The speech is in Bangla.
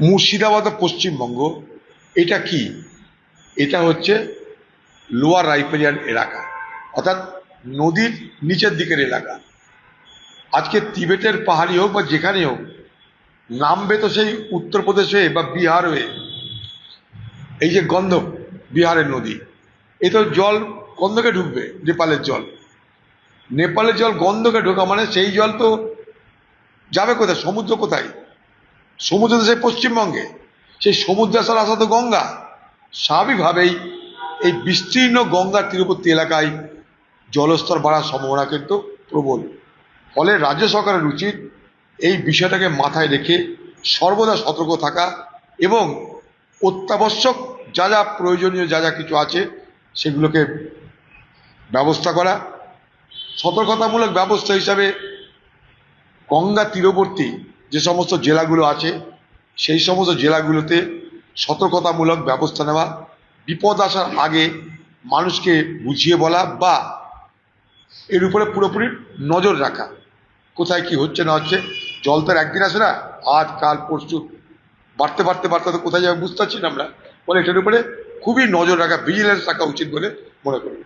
মুর্শিদাবাদ ও পশ্চিমবঙ্গ, এটা কি? এটা হচ্ছে লোয়ার রাইফেরিয়ান এলাকা, অর্থাৎ নদীর নিচের দিকের এলাকা। আজকে তিবেতের পাহাড়ি হোক বা যেখানে হোক, নামবে তো সেই উত্তরপ্রদেশ হয়ে বা বিহার হয়ে। এই যে গন্ধক, বিহারের নদী, এ তো জল গন্ধকে ঢুকবে। নেপালের জল, নেপালের জল গন্ধকে ঢোকা মানে সেই জল তো যাবে কোথায়? সমুদ্র কোথায়? সমুদ্র তো সেই পশ্চিমবঙ্গে। সেই সমুদ্রে আসার আসা তো গঙ্গা। স্বাভাবিকভাবেই এই বিস্তীর্ণ গঙ্গার তীরবর্তী এলাকায় জলস্তর বাড়ার সম্ভাবনা কিন্তু প্রবল। ফলে রাজ্য সরকারের উচিত এই বিষয়টাকে মাথায় রেখে সর্বদা সতর্ক থাকা এবং অত্যাবশ্যক যা যা প্রয়োজনীয় যা যা কিছু আছে সেগুলোকে ব্যবস্থা করা। সতর্কতামূলক ব্যবস্থা হিসাবে গঙ্গা তীরবর্তী যে সমস্ত জেলাগুলো আছে সেই সমস্ত জেলাগুলোতে সতর্কতামূলক ব্যবস্থা নেওয়া, বিপদ আসার আগে মানুষকে বুঝিয়ে বলা বা এর উপরে পুরোপুরি নজর রাখা, কোথায় কি হচ্ছে না হচ্ছে। জল তো আর একদিন আসে না, আজ কাল পরশু বাড়তে বাড়তে বাড়তে তো কোথায় যাবে বুঝতে পারছি না আমরা। ফলে এটার উপরে খুবই নজর রাখা, ভিজিলেন্স রাখা উচিত বলে মনে করি।